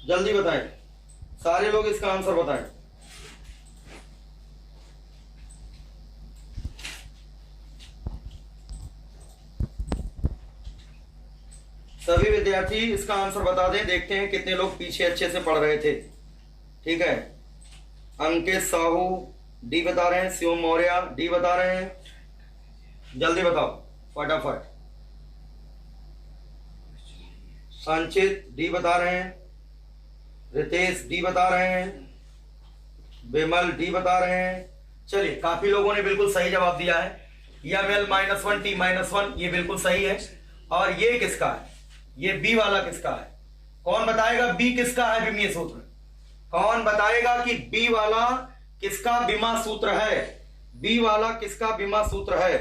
जल्दी बताएं, सारे लोग इसका आंसर बताएं। सभी विद्यार्थी इसका आंसर बता दें, देखते हैं कितने लोग पीछे अच्छे से पढ़ रहे थे। ठीक है, अंकित साहू डी बता रहे हैं, शिवम मौर्य डी बता रहे हैं, जल्दी बताओ फटाफट। संचित डी बता रहे हैं, रितेश डी बता रहे हैं, विमल डी बता रहे हैं। चलिए, काफी लोगों ने बिल्कुल सही जवाब दिया है। EML -1 T -1 ये बिल्कुल सही है। और ये किसका है? ये बी वाला किसका है? कौन बताएगा बी किसका है विमीय सूत्र? कौन बताएगा कि बी वाला किसका विमा सूत्र है? बी वाला किसका विमा सूत्र है?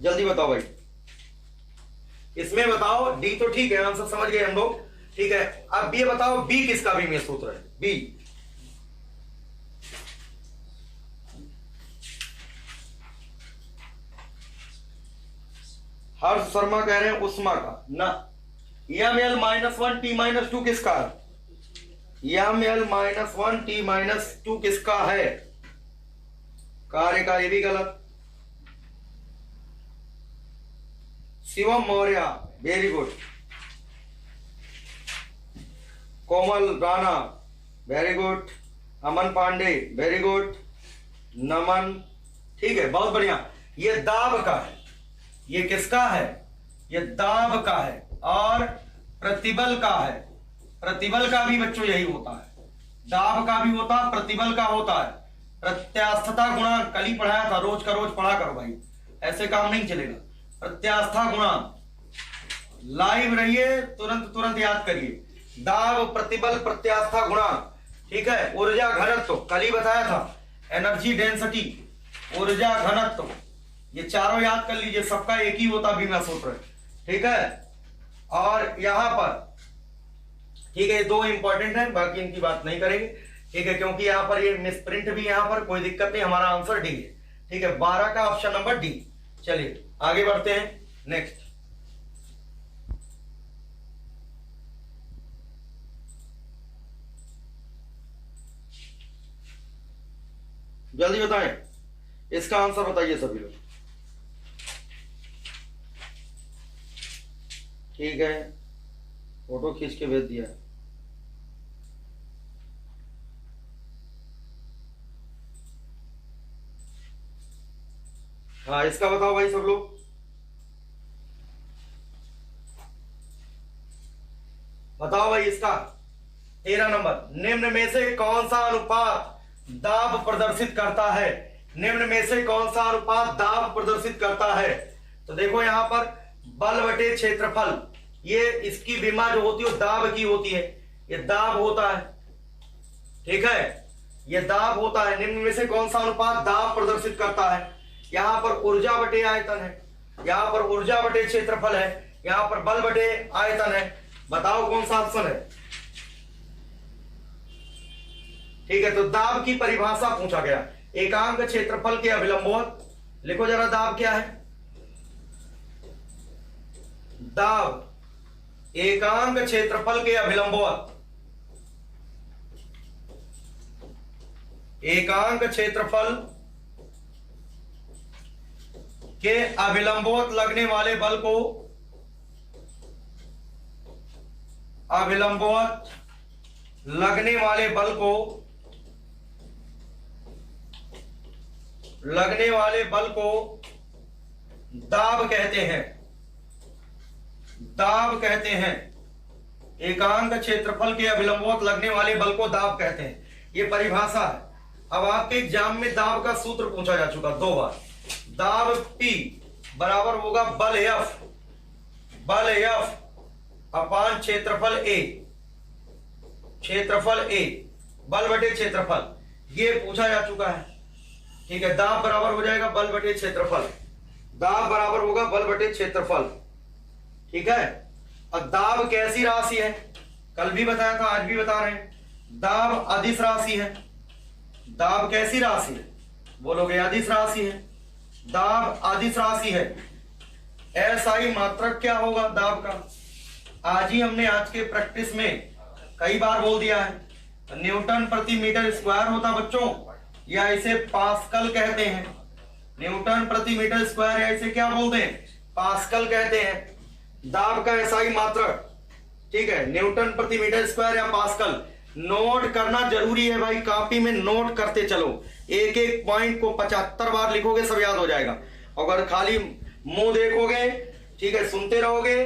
जल्दी बताओ भाई, इसमें बताओ। डी तो ठीक है, आंसर समझ गए हम लोग। ठीक है, अब ये बताओ बी किसका विमीय सूत्र है? बी हर्ष शर्मा कह रहे हैं उष्मा का ना। EML -1 T -2 किसका है? EML -1 T -2 किसका है? कार्य का ये भी गलत। शिवम मौर्य वेरी गुड, कोमल राणा वेरी गुड, अमन पांडे वेरी गुड, नमन। ठीक है, बहुत बढ़िया। ये दाब का है। ये किसका है? ये दाब का है। और प्रतिबल का है। प्रतिबल का भी बच्चों यही होता है, दाब का भी होता है, प्रतिबल का होता है। प्रत्यास्थता गुणांक कल ही पढ़ाया था, रोज का रोज पढ़ा करो भाई, ऐसे काम नहीं चलेगा। प्रत्यास्था गुणांक, लाइव रहिए, तुरंत तुरंत याद करिए। दाब, प्रतिबल, प्रत्यास्था गुणांक। ठीक है, ऊर्जा घनत्व कल ही बताया था, एनर्जी डेंसिटी, ऊर्जा घनत्व, ये चारों याद कर लीजिए, सबका एक ही होता विमा सूत्र। ठीक है, और यहां पर ठीक है, दो इंपॉर्टेंट है, बाकी इनकी बात नहीं करेंगे। ठीक है, क्योंकि यहां पर ये मिसप्रिंट भी, यहां पर कोई दिक्कत नहीं, हमारा आंसर डी है। ठीक है, 12 का ऑप्शन नंबर डी। चलिए आगे बढ़ते हैं, नेक्स्ट। जल्दी बताएं, इसका आंसर बताइए सभी लोग। ठीक है, फोटो खींच के भेज दिया। हाँ, इसका बताओ भाई सब लोग। बताओ भाई इसका 13 नंबर। निम्न में से कौन सा अनुपात दाब प्रदर्शित करता है? निम्न में से कौन सा अनुपात दाब प्रदर्शित करता है? तो देखो यहां पर बल बटे क्षेत्रफल, ये इसकी विमा जो होती है वो दाब की होती है, ये दाब होता है। ठीक है, ये दाब होता है। निम्न में से कौन सा अनुपात दाब प्रदर्शित करता है? यहां पर ऊर्जा बटे आयतन है, यहां पर ऊर्जा बटे क्षेत्रफल है, यहां पर बल बटे आयतन है। बताओ कौन सा ऑप्शन है? ठीक है, तो दाब की परिभाषा पूछा गया, एकांक क्षेत्रफल के अभिलंबवत। लिखो जरा दाब क्या है? दाब एकांक क्षेत्रफल के अभिलंबवत, एकांक क्षेत्रफल के अभिलंबवत लगने वाले बल को, अभिलंबवत लगने वाले बल को, लगने वाले बल को दाब कहते हैं, दाब कहते हैं। एकांक क्षेत्रफल के अभिलंबवत लगने वाले बल को दाब कहते हैं, ये परिभाषा है। अब आपके एग्जाम में दाब का सूत्र पूछा जा चुका 2 बार। दाब P बराबर होगा बल F, बल F अपान क्षेत्रफल A, क्षेत्रफल A, बल बटे क्षेत्रफल, ये पूछा जा चुका है। ठीक है, दाब बराबर हो जाएगा बल बटे क्षेत्रफल, दाब बराबर होगा बल बटे क्षेत्रफल। ठीक है, अब दाब कैसी राशि है? कल भी बताया था, आज भी बता रहे हैं, दाब अदिश राशि है। दाब कैसी राशि है? बोलोगे अदिश राशि है। दाब अदिश राशि है। SI मात्रक क्या होगा दाब का? आज ही हमने आज के प्रैक्टिस में कई बार बोल दिया है, न्यूटन प्रति मीटर स्क्वायर होता बच्चों, या इसे पास्कल कहते हैं। न्यूटन प्रति मीटर स्क्वायर या इसे क्या बोलते हैं, पास्कल कहते हैं। दाब का एसआई मात्रक, ठीक है, न्यूटन प्रति मीटर स्क्वायर या पास्कल। नोट करना जरूरी है भाई, कॉपी में नोट करते चलो, एक एक पॉइंट को 75 बार लिखोगे सब याद हो जाएगा। अगर खाली मुंह देखोगे, ठीक है, सुनते रहोगे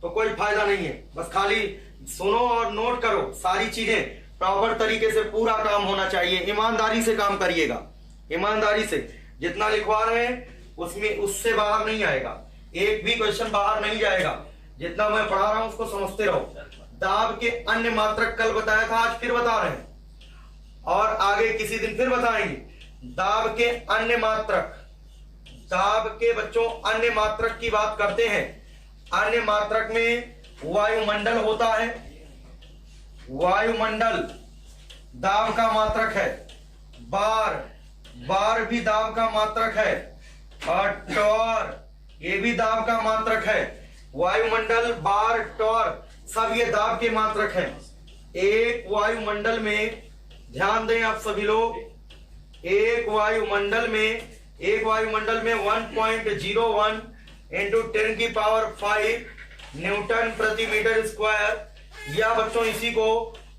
तो कोई फायदा नहीं है। बस खाली सुनो और नोट करो, सारी चीजें प्रॉपर तरीके से, पूरा काम होना चाहिए। ईमानदारी से काम करिएगा, ईमानदारी से। जितना लिखवा रहे हैं उसमें उससे बाहर नहीं आएगा, एक भी क्वेश्चन बाहर नहीं जाएगा। जितना मैं पढ़ा रहा हूं उसको समझते रहो। दाब के अन्य मात्रक कल बताया था, आज फिर बता रहे हैं और आगे किसी दिन फिर बताएंगे। दाब के अन्य मात्रक, दाब के बच्चों अन्य मात्रक की बात करते हैं। अन्य मात्रक में वायुमंडल होता है, वायुमंडल दाब का मात्रक है। बार, बार भी दाब का मात्रक है, और टॉर ये भी दाब का मात्रक है। वायुमंडल, बार, टॉर सब ये दाब के मात्रक हैं। एक वायुमंडल में, ध्यान दें आप सभी लोग, एक वायुमंडल में 1.01 इंटू 10 की पावर 5 न्यूटन प्रति मीटर स्क्वायर, या बच्चों इसी को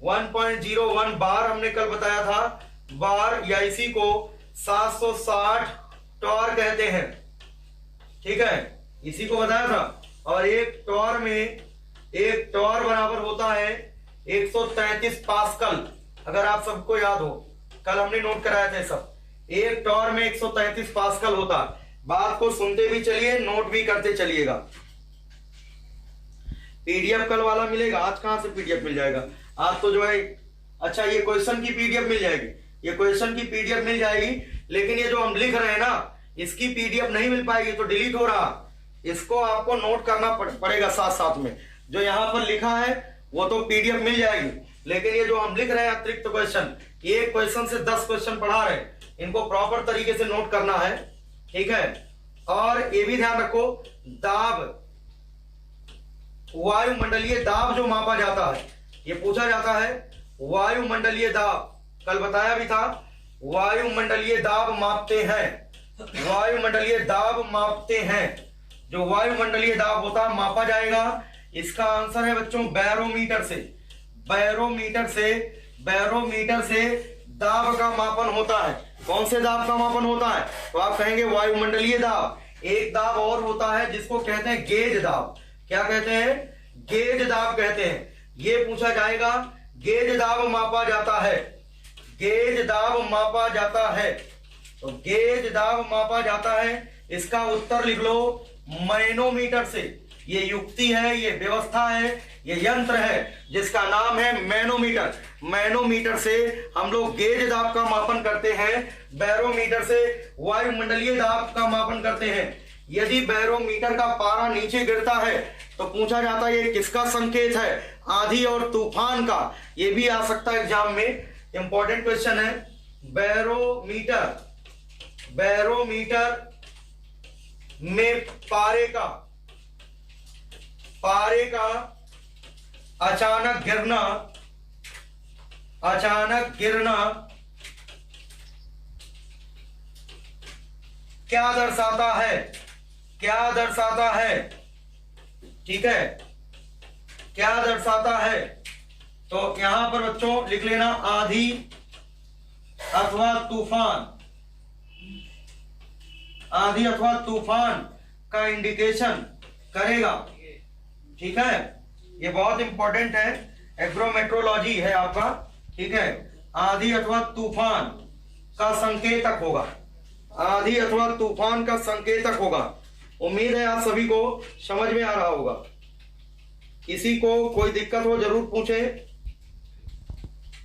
1.01 बार हमने कल बताया था, बार, या इसी को 760 टॉर कहते हैं, ठीक है, इसी को बताया था। और एक टॉर बराबर होता है 133 पास्कल, अगर आप सबको याद हो, कल हमने नोट कराया था सब। एक टॉर में 133 पास्कल होता। बात को सुनते भी चलिए, नोट भी करते चलिएगा। पीडीएफ कल वाला मिलेगा, आज कहां से पीडीएफ मिल जाएगा, आज तो जो है, अच्छा ये क्वेश्चन की पीडीएफ मिल जाएगी, ये क्वेश्चन की पीडीएफ मिल जाएगी, लेकिन ये जो हम लिख रहे हैं ना, इसकी पीडीएफ नहीं मिल पाएगी, तो डिलीट हो रहा। इसको आपको नोट करना पड़ेगा साथ साथ में। जो यहां पर लिखा है वो तो पीडीएफ मिल जाएगी, लेकिन ये जो हम लिख रहे हैं अतिरिक्त क्वेश्चन, एक क्वेश्चन से 10 क्वेश्चन पढ़ा रहे हैं, इनको प्रॉपर तरीके से नोट करना है, ठीक है। और ये भी ध्यान रखो, दाब, वायुमंडलीय दाब जो मापा जाता है, ये पूछा जाता है वायुमंडलीय दाब, कल बताया भी था, वायुमंडलीय दाब मापते हैं, वायुमंडलीय दाब मापते हैं। जो वायुमंडलीय दाब होता है मापा जाएगा, इसका आंसर है बच्चों बैरोमीटर से। बैरोमीटर से दाब का मापन होता है। कौन से दाब का मापन होता है, तो आप कहेंगे वायुमंडलीय दाब। एक दाब और होता है जिसको कहते हैं गेज दाब। क्या कहते हैं, गेज दाब कहते हैं। ये पूछा जाएगा, गेज दाब मापा जाता है, गेज दाब मापा जाता है, तो गेज दाब मापा जाता है, इसका उत्तर लिख लो मैनोमीटर से। ये युक्ति है, ये व्यवस्था है, ये यंत्र है जिसका नाम है मैनोमीटर। मैनोमीटर से हम लोग गेज दाब का मापन करते हैं, बैरोमीटर से वायुमंडलीय दाब का मापन करते हैं। यदि बैरोमीटर का पारा नीचे गिरता है तो पूछा जाता है ये किसका संकेत है, आंधी और तूफान का। ये भी आ सकता है एग्जाम में, इंपॉर्टेंट क्वेश्चन है। बैरोमीटर में पारे का अचानक गिरना क्या दर्शाता है, ठीक है, क्या दर्शाता है। तो यहां पर बच्चों लिख लेना आंधी अथवा तूफान का इंडिकेशन करेगा, ठीक है। ये बहुत इंपॉर्टेंट है, एग्रोमेट्रोलॉजी है आपका, ठीक है। आंधी अथवा तूफान का संकेतक होगा, आंधी अथवा तूफान का संकेतक होगा। उम्मीद है आप सभी को समझ में आ रहा होगा। किसी को कोई दिक्कत हो जरूर पूछे,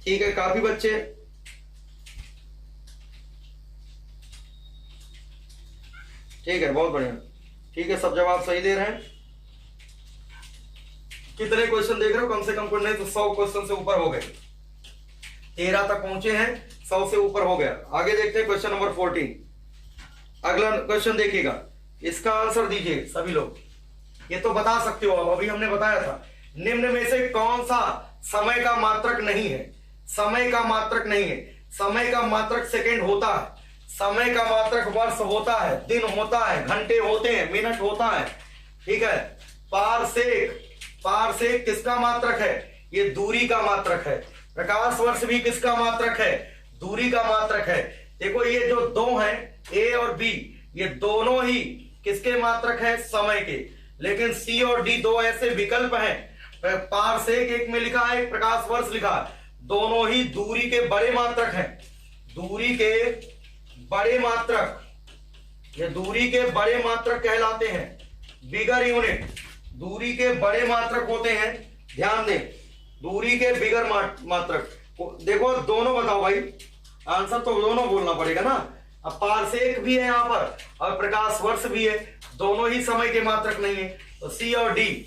ठीक है। काफी बच्चे, ठीक है, बहुत बढ़िया, ठीक है, सब जवाब सही दे रहे हैं। कितने क्वेश्चन देख रहे हो, कम से कम नहीं तो 100 क्वेश्चन से ऊपर हो गए, 13 तक पहुंचे हैं, 100 से ऊपर हो गया। आगे देखते हैं क्वेश्चन नंबर 14। अगला क्वेश्चन देखिएगा, इसका आंसर दीजिए सभी लोग। ये तो बता सकते हो आप, अभी हमने बताया था निम्न में से कौन सा समय का मात्रक नहीं है? समय का मात्रक नहीं है। समय का मात्रक सेकंड होता है, समय का मात्रक वर्ष होता है, दिन होता है, घंटे होते हैं, मिनट होता है। ठीक है। पारसेक, पारसेक किसका मात्रक है? ये दूरी का मात्रक है। प्रकाश वर्ष भी किसका मात्रक है? दूरी का मात्रक है। देखो ये जो दो हैं ए और बी, ये दोनों ही किसके मात्रक है? समय के। लेकिन सी और डी दो ऐसे विकल्प हैं, पारसेक एक में लिखा है, प्रकाश वर्ष लिखा है, दोनों ही दूरी के बड़े मात्रक हैं। दूरी के बड़े मात्रक, ये दूरी के बड़े मात्रक कहलाते हैं, बिगर यूनिट। दूरी के बड़े मात्रक होते हैं, ध्यान दें, दूरी के बिगर मात्रक। देखो दोनों बताओ भाई, आंसर तो दोनों बोलना पड़ेगा ना। अब पारसेक भी है यहां पर और प्रकाश वर्ष भी है, दोनों ही समय के मात्रक नहीं है, तो सी और डी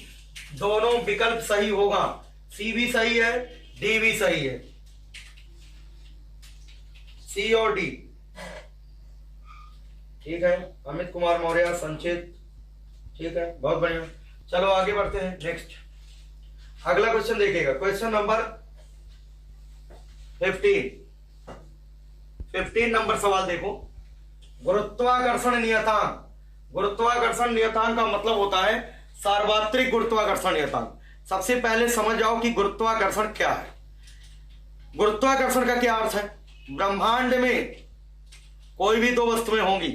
दोनों विकल्प सही होगा। सी भी सही है, डी भी सही है, सी और डी। ठीक है, अमित कुमार मौर्य, संचित, ठीक है, बहुत बढ़िया। चलो आगे बढ़ते हैं। नेक्स्ट अगला क्वेश्चन देखिएगा, क्वेश्चन नंबर 15 नंबर सवाल देखो। गुरुत्वाकर्षण नियतांक। गुरुत्वाकर्षण नियतांक का मतलब होता है सार्वत्रिक गुरुत्वाकर्षण नियतांक। सबसे पहले समझ जाओ कि गुरुत्वाकर्षण क्या है। गुरुत्वाकर्षण का क्या अर्थ है? ब्रह्मांड में कोई भी दो वस्तुएं होंगी,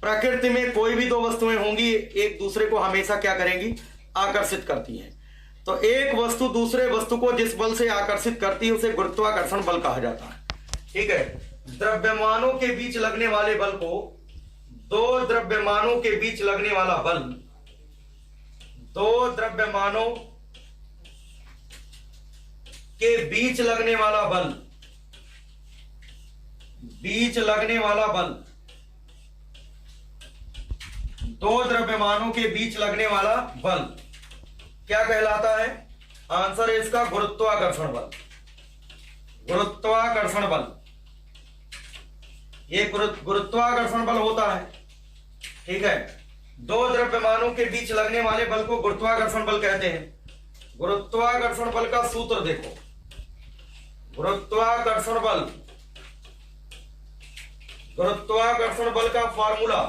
प्रकृति में कोई भी दो वस्तुएं होंगी, एक दूसरे को हमेशा क्या करेंगी? आकर्षित करती हैं। तो एक वस्तु दूसरे वस्तु को जिस बल से आकर्षित करती है उसे गुरुत्वाकर्षण बल कहा जाता है। ठीक है। द्रव्यमानों के बीच लगने वाले बल को, दो द्रव्यमानों के बीच लगने वाला बल, दो द्रव्यमानों के बीच लगने वाला बल, बीच लगने वाला बल, दो द्रव्यमानों के बीच लगने वाला बल क्या कहलाता है? आंसर है इसका गुरुत्वाकर्षण बल। गुरुत्वाकर्षण बल, ये गुरुत्वाकर्षण बल होता है। ठीक है। दो द्रव्यमानों के बीच लगने वाले बल को गुरुत्वाकर्षण बल कहते हैं। गुरुत्वाकर्षण बल का सूत्र देखो। गुरुत्वाकर्षण बल, गुरुत्वाकर्षण बल का फॉर्मूला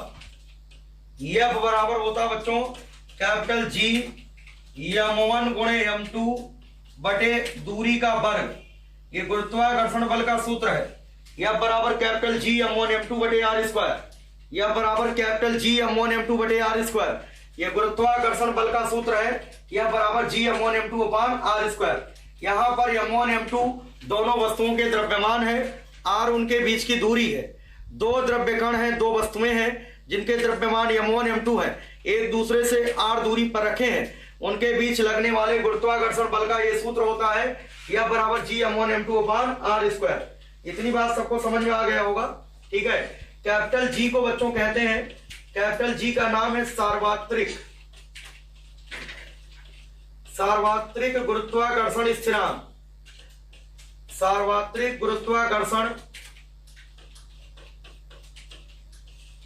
F बराबर होता है बच्चों कैपिटल G m1 गुणे m2 बटे दूरी का वर्ग। ये गुरुत्वाकर्षण बल का सूत्र है। F बराबर कैपिटल G m1 m2 बटे आर स्क्वायर। F बराबर कैपिटल G m1 m2 बटे आर स्क्वायर। ये गुरुत्वाकर्षण बल का सूत्र है। F बराबर G m1 m2 upon R square. यहां पर m1 m2 दोनों वस्तुओं के द्रव्यमान है, r उनके बीच की दूरी है। दो द्रव्य कण है, दो वस्तुएं हैं जिनके द्रव्यमान m1 m2 है, एक दूसरे से r दूरी पर रखे हैं, उनके बीच लगने वाले गुरुत्वाकर्षण बल का यह सूत्र होता है F बराबर G m1 m2 upon R square. इतनी बात सबको समझ में आ गया होगा। ठीक है। कैपिटल G को बच्चों कहते हैं, कैपिटल G का नाम है सार्वत्रिक, सार्वत्रिक गुरुत्वाकर्षण स्थिरांक, सार्वत्रिक गुरुत्वाकर्षण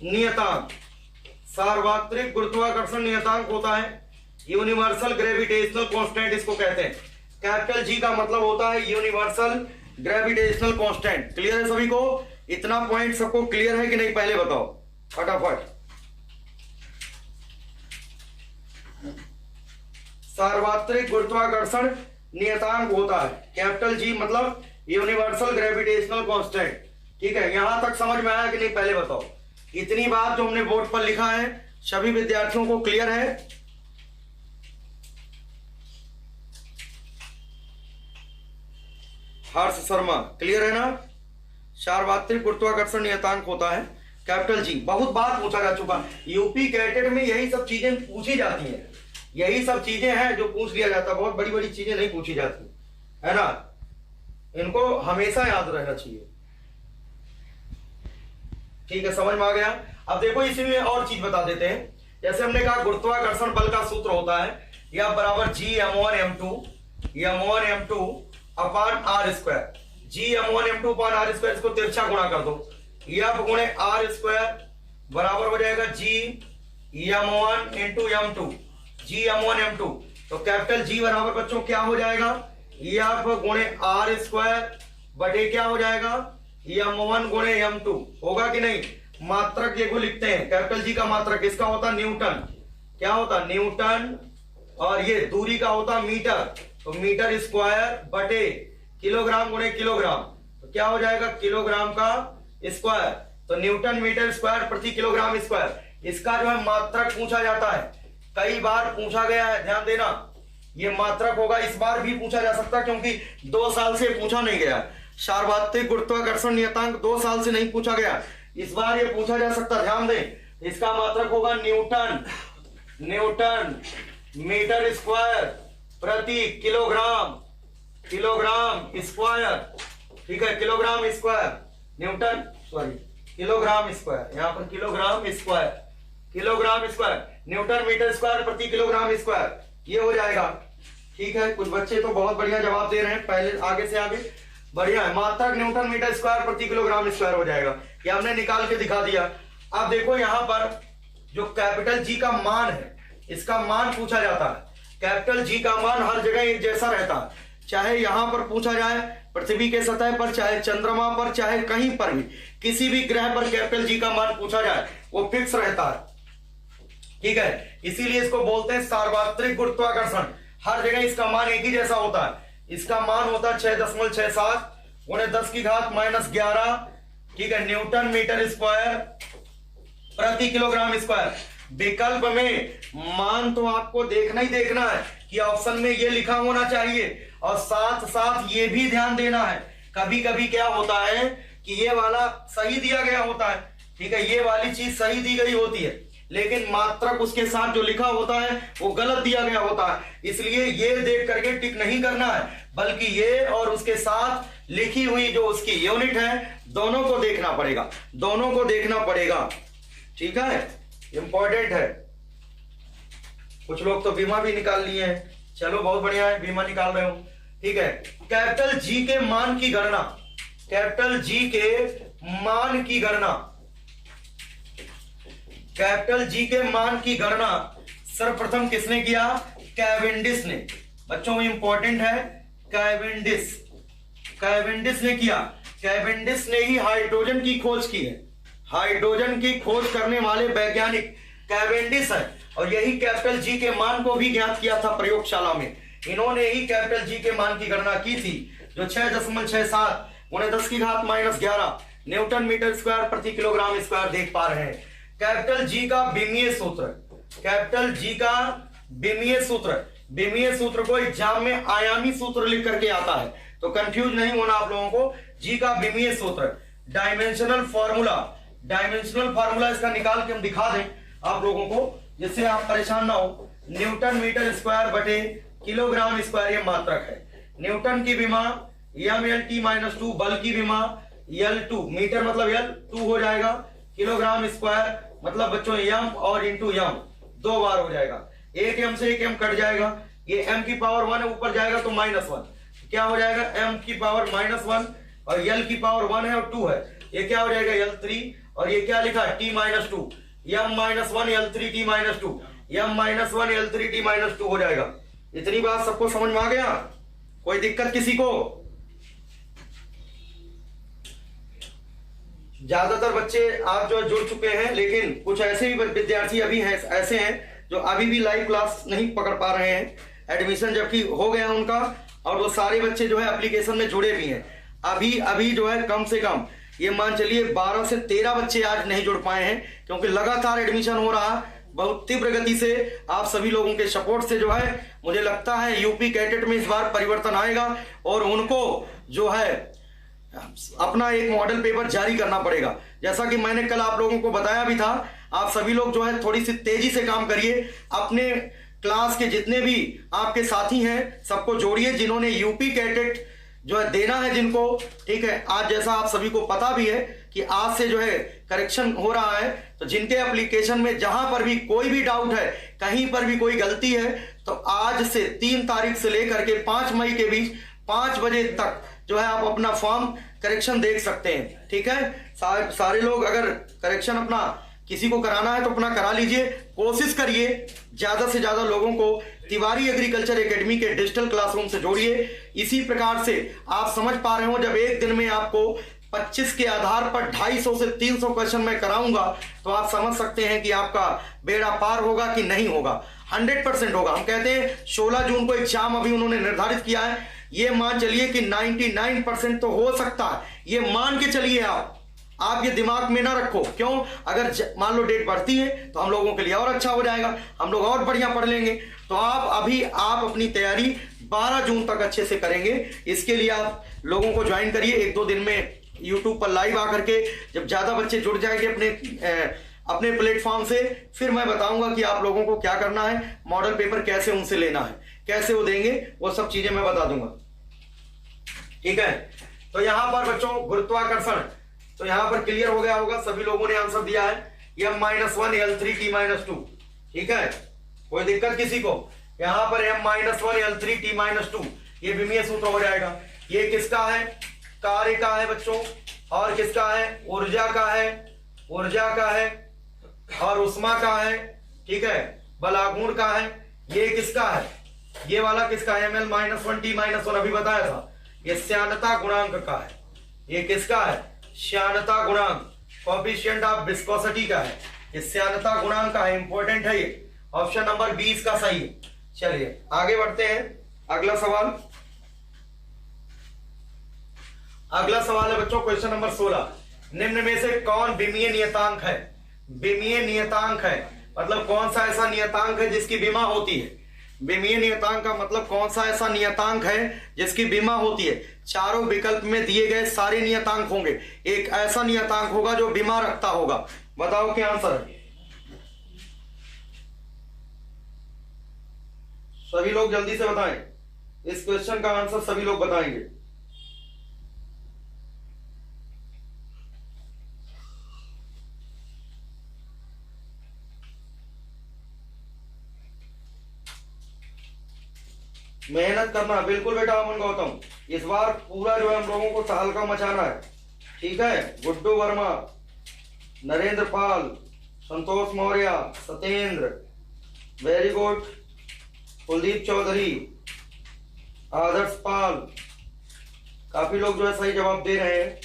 नियतांक। सार्वत्रिक गुरुत्वाकर्षण नियतांक होता है यूनिवर्सल ग्रेविटेशनल कांस्टेंट, इसको कहते हैं। कैपिटल जी का मतलब होता है यूनिवर्सल ग्रेविटेशनल कांस्टेंट। क्लियर है सभी को? इतना पॉइंट सबको क्लियर है कि नहीं? पहले बताओ फटाफट। सार्वत्रिक गुरुत्वाकर्षण नियतांक होता है कैपिटल जी मतलब यूनिवर्सल ग्रेविटेशनल कांस्टेंट। ठीक है, यहां तक समझ में आया कि नहीं? पहले बताओ। इतनी बात जो हमने बोर्ड पर लिखा है सभी विद्यार्थियों को क्लियर है? हर्ष शर्मा क्लियर है ना? सार्वत्रिक गुरुत्वाकर्षण नियतांक होता है कैपिटल जी। बहुत बात पूछा जा चुका, यूपी कैडेट में यही सब चीजें पूछी जाती हैं, यही सब चीजें हैं जो पूछ लिया जाता है। बहुत बड़ी बड़ी चीजें नहीं पूछी जाती है ना, इनको हमेशा याद रहना चाहिए। ठीक है, समझ में आ गया? अब देखो इसी में और चीज बता देते हैं। जैसे हमने कहा गुरुत्वाकर्षण बल का सूत्र होता है या बराबर G m1 m2 upon R square. G m1 m2 upon R square, इसको तिरछा गुणा कर दो, F गुणे आर स्क्वायर बराबर हो जाएगा G m1 into m2, G m1 m2। तो कैपिटल जी बराबर बच्चों क्या हो जाएगा, एफ गुणे आर स्क्वायर बटे क्या हो जाएगा, m1 गुणे m2 होगा कि नहीं। मात्रक ये को लिखते हैं, कैपिटल जी का मात्रक इसका होता न्यूटन, क्या होता न्यूटन, और ये दूरी का होता मीटर, तो मीटर स्क्वायर बटे किलोग्राम गुणे किलोग्राम, तो क्या हो जाएगा किलोग्राम का स्क्वायर, तो न्यूटन मीटर स्क्वायर प्रति किलोग्राम स्क्वायर। इसका जो है मात्रक पूछा जाता है, कई बार पूछा गया है, ध्यान देना ये मात्रक होगा, इस बार भी पूछा जा सकता है क्योंकि 2 साल से पूछा नहीं गया। सार्वत्रिक गुरुत्वाकर्षण नियतांक 2 साल से नहीं पूछा गया, इस बार ये पूछा जा सकता, ध्यान दें। इसका मात्रक होगा न्यूटन, न्यूटन मीटर स्क्वायर प्रति किलोग्राम, किलोग्राम स्क्वायर, ठीक है, kilogram square, newton sorry kilogram square, यहां पर kilogram square, kilogram square, newton metre square प्रति किलोग्राम स्क्वायर, ये हो जाएगा। ठीक है, कुछ बच्चे तो बहुत बढ़िया जवाब दे रहे हैं, पहले आगे से आगे बढ़िया है। मात्रक न्यूटन मीटर स्क्वायर प्रति किलोग्राम स्क्वायर हो जाएगा, ये हमने निकाल के दिखा दिया। अब देखो यहाँ पर जो कैपिटल जी का मान है, इसका मान पूछा जाता है। कैपिटल जी का मान हर जगह एक जैसा रहता है, चाहे यहां पर पूछा जाए पृथ्वी के सतह पर, चाहे चंद्रमा पर, चाहे कहीं पर भी, किसी भी ग्रह पर कैपिटल जी का मान पूछा जाए वो फिक्स रहता है। ठीक है, इसीलिए इसको बोलते हैं सार्वत्रिक गुरुत्वाकर्षण, हर जगह इसका मान एक ही जैसा होता है। इसका मान होता है 6.67 गुणे 10 की घात -11, ठीक है, न्यूटन मीटर स्क्वायर प्रति किलोग्राम स्क्वायर। विकल्प में मान तो आपको देखना ही देखना है कि ऑप्शन में ये लिखा होना चाहिए, और साथ साथ ये भी ध्यान देना है, कभी कभी क्या होता है कि ये वाला सही दिया गया होता है, ठीक है, ये वाली चीज सही दी गई होती है, लेकिन मात्रक उसके साथ जो लिखा होता है वो गलत दिया गया होता है। इसलिए ये देख करके टिक नहीं करना है, बल्कि ये और उसके साथ लिखी हुई जो उसकी यूनिट है दोनों को देखना पड़ेगा, दोनों को देखना पड़ेगा। ठीक है, इंपॉर्टेंट है। कुछ लोग तो बीमा भी निकाल लिए हैं, चलो बहुत बढ़िया है, बीमा निकाल रहे हो। ठीक है, कैपिटल जी के मान की गणना, कैपिटल जी के मान की गणना, कैपिटल जी के मान की गणना सर्वप्रथम किसने किया, कैवेंडिश ने। बच्चों इंपॉर्टेंट है, कैवेंडिश, कैवेंडिश ने किया। कैवेंडिश ने ही हाइड्रोजन की खोज की है, हाइड्रोजन की खोज करने वाले वैज्ञानिक कैवेंडिश है, और यही कैपिटल जी के मान को भी ज्ञात किया था प्रयोगशाला में। इन्होंने ही कैपिटल जी के मान की गणना की थी, जो 6.67 गुणे 10 की घात -11 न्यूटन मीटर स्क्वायर प्रति किलोग्राम स्क्वायर देख पा रहे हैं। कैपिटल जी का विमीय सूत्र, कैपिटल जी का विमीय सूत्र, विमीय सूत्र को एग्जाम में आयामी सूत्र लिख करके आता है, तो कंफ्यूज नहीं होना आप लोगों को। जी का विमीय सूत्र, डायमेंशनल फॉर्मूला, डायमेंशनल फॉर्मूला इसका निकाल के हम दिखा दें आप लोगों को, जिससे आप परेशान ना हो। न्यूटन मीटर स्क्वायर बटे किलोग्राम स्क्वायर ये मात्रक है। न्यूटन की विमा mLt-2, बल की विमा L2, मीटर मतलब L2 हो जाएगा, किलोग्राम स्क्वायर मतलब बच्चों m और इंटू m 2 बार हो जाएगा, एक m से एक m कट जाएगा, ये m की पावर 1 है, ऊपर जाएगा तो -1, क्या हो जाएगा m की पावर -1, और l की पावर 1 है और 2 है, ये क्या हो जाएगा L3, और ये क्या लिखा है t-2, m-1 L3 t-2, m-1 L3 t-2 हो जाएगा। इतनी बात सबको समझ में आ गया, कोई दिक्कत किसी को? ज्यादातर बच्चे आप जो जुड़ चुके हैं, लेकिन कुछ ऐसे भी विद्यार्थी अभी हैं, ऐसे हैं जो अभी भी लाइव क्लास नहीं पकड़ पा रहे हैं, एडमिशन जबकि हो गया उनका, और वो सारे बच्चे जो है एप्लीकेशन में जुड़े भी हैं। अभी जो है कम से कम ये मान चलिए 12 से 13 बच्चे आज नहीं जुड़ पाए हैं, क्योंकि लगातार एडमिशन हो रहा बहुत तीव्र गति से। आप सभी लोगों के सपोर्ट से जो है मुझे लगता है यूपी कैडेट में इस बार परिवर्तन आएगा, और उनको जो है अपना एक मॉडल पेपर जारी करना पड़ेगा। जैसा कि मैंने कल आप लोगों को बताया भी था, आप सभी लोग जो है थोड़ी सी तेजी से काम करिए, अपने क्लास के जितने भी आपके साथी हैं सबको जोड़िए, जिन्होंने यूपी कैडेट जो है देना है जिनको, ठीक है। आज जैसा आप सभी को पता भी है कि आज से जो है करेक्शन हो रहा है, तो जिनके एप्लीकेशन में जहां पर भी कोई भी डाउट है, कहीं पर भी कोई गलती है, तो आज से 3 तारीख से लेकर के 5 मई के बीच 5 बजे तक जो है आप अपना फॉर्म करेक्शन देख सकते हैं, ठीक है। सारे लोग अगर करेक्शन अपना किसी को कराना है तो अपना करा लीजिए। कोशिश करिए ज्यादा से ज्यादा लोगों को तिवारी एग्रीकल्चर एकेडमी के डिजिटल क्लासरूम से जोड़िए। इसी प्रकार से आप समझ पा रहे हो, जब एक दिन में आपको 25 के आधार पर 250 से 300 क्वेश्चन मैं कराऊंगा तो आप समझ सकते हैं कि आपका बेड़ा पार होगा कि नहीं होगा। 100% होगा। हम कहते हैं 16 जून को एग्जाम अभी उन्होंने निर्धारित किया है, ये मान चलिए कि 99% तो हो सकता है, ये मान के चलिए। आप ये दिमाग में ना रखो, क्यों? अगर मान लो डेट बढ़ती है तो हम लोगों के लिए और अच्छा हो जाएगा, हम लोग और बढ़िया पढ़ लेंगे। तो आप अपनी तैयारी 12 जून तक अच्छे से करेंगे। इसके लिए आप लोगों को ज्वाइन करिए 1-2 दिन में यूट्यूब पर लाइव आकर के। जब ज्यादा बच्चे जुड़ जाएंगे अपने प्लेटफॉर्म से, फिर मैं बताऊंगा कि आप लोगों को क्या करना है, मॉडल पेपर कैसे उनसे लेना है, कैसे वो देंगे, वो सब चीजें मैं बता दूंगा। ठीक है, तो यहां पर बच्चों गुरुत्वाकर्षण, तो यहां पर क्लियर हो गया होगा, सभी लोगों ने आंसर दिया है। m-1 L3t-2, ठीक है, कोई दिक्कत किसी को? यहां पर m-1 L3t-2 ये विमीय सूत्र हो जाएगा। ये किसका है? कार्य का है बच्चों, और किसका है? ऊर्जा का है, ऊर्जा का है, और उष्मा का है, ठीक है, बलागुण का है। ये किसका है? ये वाला किसका है? ml-1t-1 अभी बताया था, ये श्यानता गुणांक का है। ये किसका है? श्यानता गुणांक, कोएफिशिएंट ऑफ विस्कोसिटी का है, ये श्यानता गुणांक का है। इंपॉर्टेंट है ये, ऑप्शन नंबर 20 का सही है। चलिए आगे बढ़ते हैं, अगला सवाल। अगला सवाल है बच्चों क्वेश्चन नंबर 16, निम्न में से कौन विमीय नियतांक है? विमीय नियतांक है मतलब कौन सा ऐसा नियतांक है जिसकी विमा होती है? विमीय नियतांक का मतलब कौन सा ऐसा नियतांक है जिसकी विमा होती है? चारों विकल्प में दिए गए सारे नियतांक होंगे, एक ऐसा नियतांक होगा जो विमा रखता होगा। बताओ क्या आंसर है? सभी लोग जल्दी से बताएं, इस क्वेश्चन का आंसर सभी लोग बताएंगे। मेहनत करना बिल्कुल बेटा अमन गौतम, इस बार पूरा जो है हम लोगों को तहलका मचाना है। ठीक है, गुड्डू वर्मा, नरेंद्र पाल, संतोष मौर्य, सत्येंद्र, वेरी गुड, कुलदीप चौधरी, आदर्श पाल, काफी लोग जो है सही जवाब दे रहे हैं।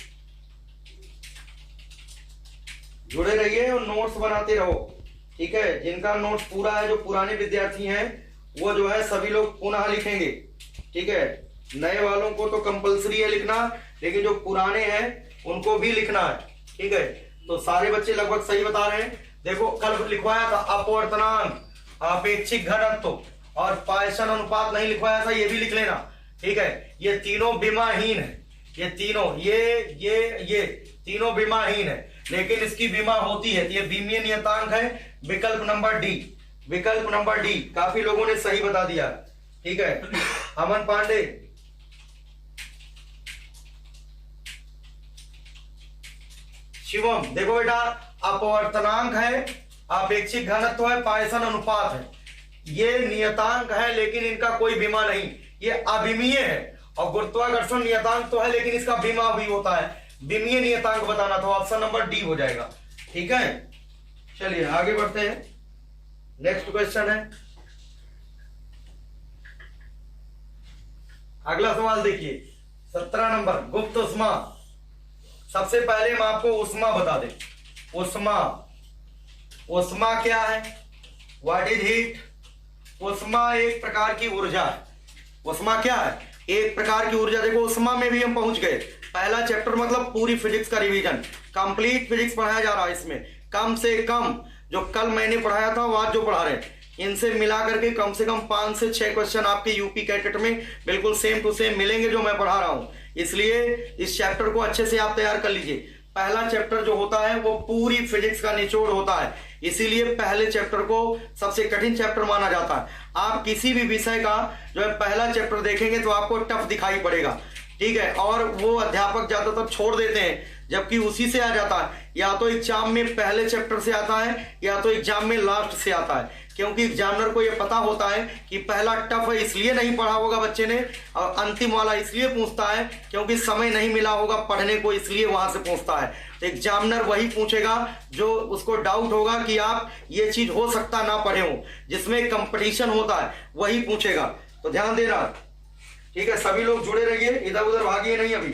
जुड़े रहिए और नोट्स बनाते रहो। ठीक है, जिनका नोट्स पूरा है, जो पुराने विद्यार्थी हैं वो जो है सभी लोग पुनः लिखेंगे। ठीक है, नए वालों को तो कंपलसरी है लिखना, लेकिन जो पुराने हैं उनको भी लिखना है। ठीक है, तो सारे बच्चे लगभग सही बता रहे हैं। देखो कल लिखवाया था अपवर्तनांक, अपेक्षिक घनत्व और पायसन अनुपात नहीं लिखवाया था, ये भी लिख लेना। ठीक है, ये तीनों विमाहीन है, ये तीनों ये तीनों विमाहीन है, लेकिन इसकी विमा होती है। ये विमीय नियतांक है, विकल्प नंबर डी, विकल्प नंबर डी। काफी लोगों ने सही बता दिया। ठीक है, अमन पांडे, शिवम, देखो बेटा अपवर्तनांक है, अपेक्षिक घनत्व है, पायसन अनुपात है, ये नियतांक है लेकिन इनका कोई बीमा नहीं, ये अविमीय है। और गुरुत्वाकर्षण नियतांक तो है लेकिन इसका बीमा भी होता है। विमीय नियतांक बताना तो ऑप्शन नंबर डी हो जाएगा। ठीक है, चलिए आगे बढ़ते हैं। नेक्स्ट क्वेश्चन है, अगला सवाल देखिए 17 नंबर, गुप्त उष्मा। सबसे पहले हम आपको उष्मा बता दें। उष्मा, उष्मा क्या है? What is heat? उष्मा एक प्रकार की ऊर्जा है। उष्मा क्या है? एक प्रकार की ऊर्जा। देखो उष्मा में भी हम पहुंच गए। पहला चैप्टर मतलब पूरी फिजिक्स का रिवीजन, कंप्लीट फिजिक्स पढ़ाया जा रहा है इसमें। कम से कम जो कल मैंने पढ़ाया था वो आज जो पढ़ा रहे हैं, इनसे मिला करके कम से कम 5 से 6 क्वेश्चन आपके यूपी कैडेट में बिल्कुल सेम टू सेम मिलेंगे जो मैं पढ़ा रहा हूं। इसलिए इस चैप्टर को अच्छे से आप तैयार कर लीजिए। पहला चैप्टर जो होता है वो पूरी फिजिक्स का निचोड़ होता है, इसीलिए पहले चैप्टर को सबसे कठिन चैप्टर माना जाता है। आप किसी भी विषय का जो है पहला चैप्टर देखेंगे तो आपको टफ दिखाई पड़ेगा। ठीक है, और वो अध्यापक ज्यादातर छोड़ देते हैं, जबकि उसी से आ जाता है। या तो एग्जाम में पहले चैप्टर से आता है या तो एग्जाम में लास्ट से आता है, क्योंकि एग्जामिनर को यह पता होता है कि पहला टफ है इसलिए नहीं पढ़ा होगा बच्चे ने, और अंतिम वाला इसलिए पूछता है क्योंकि समय नहीं मिला होगा पढ़ने को, इसलिए वहां से पूछता है। एग्जामिनर वही पूछेगा जो उसको डाउट होगा कि आप ये चीज हो सकता ना पढ़े हो, जिसमें कंपटीशन होता है वही पूछेगा। तो ध्यान देना, ठीक है। सभी लोग जुड़े रहिए, इधर उधर भागिए नहीं अभी,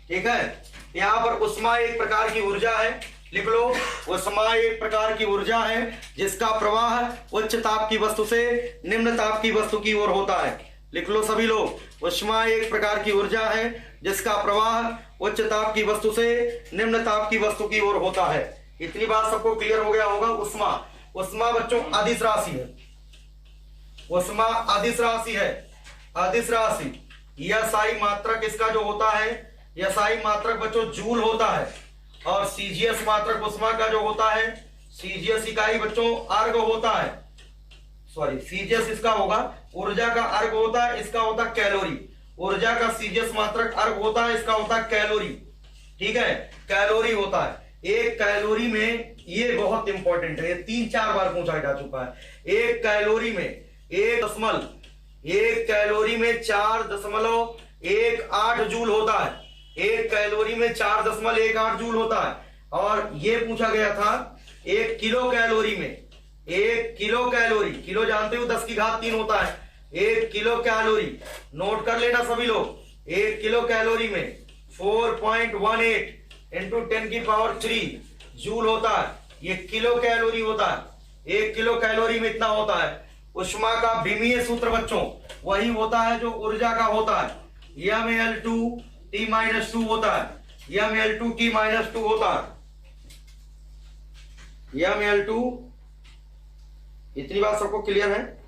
ठीक है। यहाँ पर उष्मा एक प्रकार की ऊर्जा है, लिख लो। उष्मा एक प्रकार की ऊर्जा है जिसका प्रवाह उच्च ताप की वस्तु से निम्न ताप की वस्तु की ओर होता है। लिख लो सभी लोग, उष्मा एक प्रकार की ऊर्जा है जिसका प्रवाह उच्च ताप की वस्तु से निम्न ताप की वस्तु की ओर होता है। इतनी बात सबको क्लियर हो गया होगा। उष्मा, उष्मा बच्चों अदिश राशि है। उष्मा अदिश राशि है, अदिश राशि। एसआई मात्रक इसका जो होता है, एसआई मात्रक बच्चों जूल होता है, और सीजीएस मात्रक उष्मा का जो होता है, सीजीएस इकाई बच्चों अर्ग होता है। सॉरी, सीजीएस इसका होगा, ऊर्जा का अर्ग होता है, इसका होता है कैलोरी। ऊर्जा का सीजीएस मात्रक अर्ग होता है, इसका होता है कैलोरी, ठीक है, कैलोरी होता है। एक कैलोरी में, ये बहुत इंपॉर्टेंट है, 3-4 बार पूछा जा चुका है। एक कैलोरी में 1 कैलोरी में 4.18 जूल होता है। एक कैलोरी में 4.18 जूल होता है। और ये पूछा गया था 1 किलो कैलोरी में, 1 किलो कैलोरी, किलो जानते हो 10 की घात 3 होता है। 1 किलो कैलोरी, नोट कर लेना सभी लोग। 1 किलो कैलोरी में 4.18 इंटू 10 की पावर 3 जूल होता है। ये किलो कैलोरी होता है। 1 किलो कैलोरी में इतना होता है। उष्मा का विमीय सूत्र बच्चों वही होता है जो ऊर्जा का होता है, mL2T-2 होता है, mL2T-2 होता है, mL2। इतनी बात सबको क्लियर है?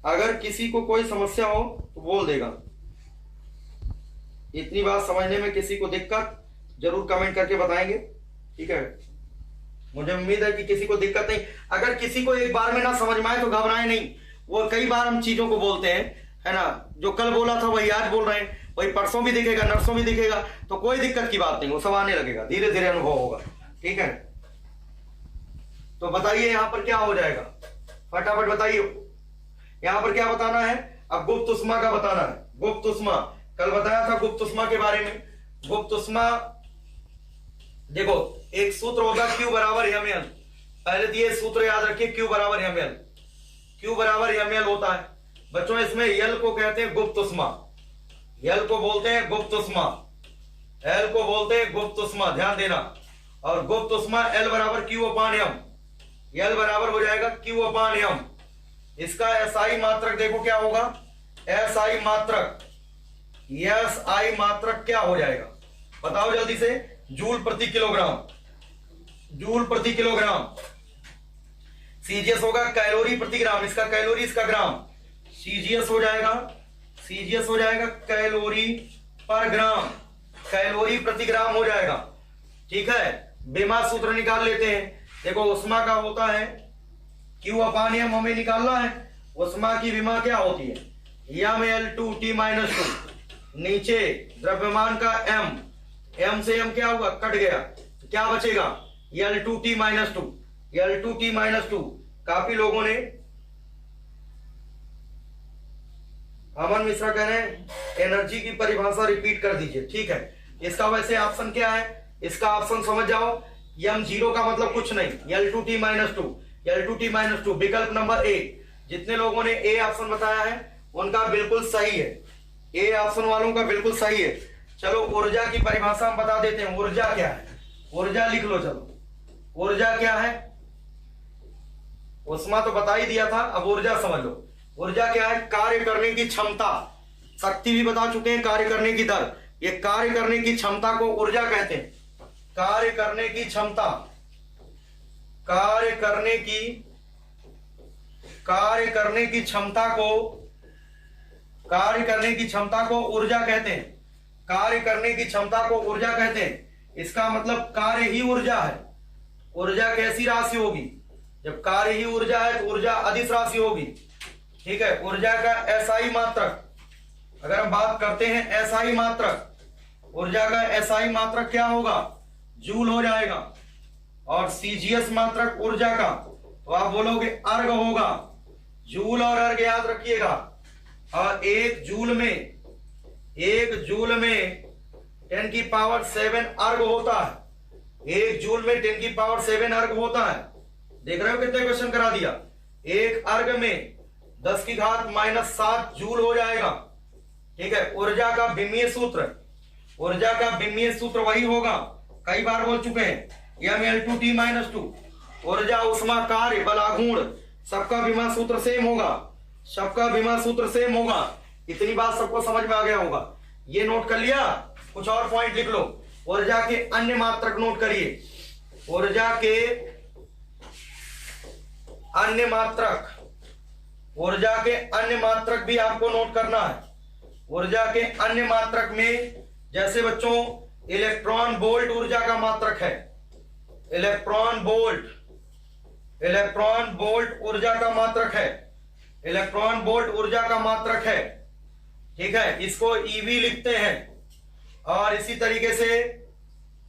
अगर किसी को कोई समस्या हो तो बोल देगा। इतनी बात समझने में किसी को दिक्कत जरूर कमेंट करके बताएंगे, ठीक है। मुझे उम्मीद है कि किसी को दिक्कत नहीं। अगर किसी को एक बार में ना समझ में आए तो घबराए नहीं। वो कई बार हम चीजों को बोलते हैं, है ना, जो कल बोला था वही आज बोल रहे हैं, वही परसों भी दिखेगा, नरसों भी दिखेगा, तो कोई दिक्कत की बात नहीं, वो सब आने लगेगा, धीरे धीरे अनुभव होगा, ठीक है। तो बताइए यहाँ पर क्या हो जाएगा, फटाफट बताइए। यहाँ पर क्या बताना है? अब गुप्त उष्मा का बताना है। गुप्त उष्मा कल बताया था, गुप्त उष्मा के बारे में। गुप्त उष्मा देखो, एक सूत्र होगा Q बराबर ml। पहले तो ये सूत्र याद रखिए, Q बराबर ml। Q बराबर ml होता है बच्चों। इसमें L को कहते हैं गुप्त उष्मा, L को बोलते हैं गुप्त उष्मा, L को बोलते हैं गुप्त उष्मा, ध्यान देना। और गुप्त उष्मा L बराबर Q/m, L बराबर हो जाएगा Q/m। इसका SI मात्रक देखो क्या होगा, SI मात्रक, SI मात्रक क्या हो जाएगा बताओ जल्दी से, जूल प्रति किलोग्राम, जूल प्रति किलोग्राम। सीजीएस होगा कैलोरी प्रति ग्राम, इसका कैलोरी इसका ग्राम, सीजीएस हो जाएगा, सीजीएस हो जाएगा कैलोरी पर ग्राम, कैलोरी प्रति ग्राम हो जाएगा, ठीक है। विमा सूत्र निकाल लेते हैं। देखो उष्मा का होता है Q/m, हमें निकालना है। उष्मा की विमा क्या होती है, mL2T-2। नीचे द्रव्यमान का m, m से m क्या होगा, कट गया, क्या बचेगा, L2T-2, L2T-2। काफी लोगों ने, अमन मिश्रा कह रहे हैं एनर्जी की परिभाषा रिपीट कर दीजिए, ठीक है। इसका वैसे ऑप्शन क्या है, इसका ऑप्शन समझ जाओ। m0 का मतलब कुछ नहीं, L2T-2, L2T-2 विकल्प नंबर ए। जितने लोगों ने ए ऑप्शन बताया है उनका बिल्कुल सही है, ए ऑप्शन वालों का बिल्कुल सही है। चलो ऊर्जा की परिभाषा हम बता देते हैं। ऊर्जा क्या है, ऊर्जा लिख लो। चलो ऊर्जा क्या है, उष्मा तो बता ही दिया था, अब ऊर्जा समझ लो। ऊर्जा क्या है, कार्य करने की क्षमता। शक्ति भी बता चुके हैं, कार्य करने की दर। ये कार्य करने की क्षमता को ऊर्जा कहते हैं। कार्य करने की क्षमता, कार्य करने की क्षमता को, कार्य करने की क्षमता को ऊर्जा कहते हैं। कार्य करने की क्षमता को ऊर्जा कहते हैं। इसका मतलब कार्य ही ऊर्जा है। ऊर्जा कैसी राशि होगी, जब कार्य ही ऊर्जा है तो ऊर्जा अदिश राशि होगी, ठीक है। ऊर्जा का एसआई मात्रक, अगर हम बात करते हैं एसआई मात्रक, ऊर्जा का एसआई मात्रक क्या होगा, जूल हो जाएगा। और सीजीएस मात्रक ऊर्जा का, तो आप बोलोगे अर्ग होगा। जूल और अर्ग याद रखिएगा। और एक जूल में 10 की पावर 7 अर्ग होता है। 1 जूल में 10 की पावर 7 अर्ग होता है। देख रहे हो कितने क्वेश्चन करा दिया। एक अर्ग में 10 की घात -7 जूल हो जाएगा। ठीक है, ऊर्जा का विमीय सूत्र, ऊर्जा का विमीय सूत्र वही होगा, कई बार बोल चुके हैं, mL2T-2। ऊर्जा, उष्मा, कार्य, बल, आघूर्ण, सबका विमा सूत्र सेम होगा, सबका विमा सूत्र सेम होगा। इतनी बात सबको समझ में आ गया होगा। ये नोट कर लिया। कुछ और पॉइंट लिख लो। ऊर्जा के अन्य मात्रक नोट करिए। ऊर्जा के अन्य मात्रक, ऊर्जा के अन्य मात्रक भी आपको नोट करना है। ऊर्जा के अन्य मात्रक में जैसे बच्चों इलेक्ट्रॉन वोल्ट ऊर्जा का मात्रक है। इलेक्ट्रॉन वोल्ट, इलेक्ट्रॉन वोल्ट ऊर्जा का मात्रक है। इलेक्ट्रॉन वोल्ट ऊर्जा का मात्रक है। ठीक है, इसको ईवी लिखते हैं। और इसी तरीके से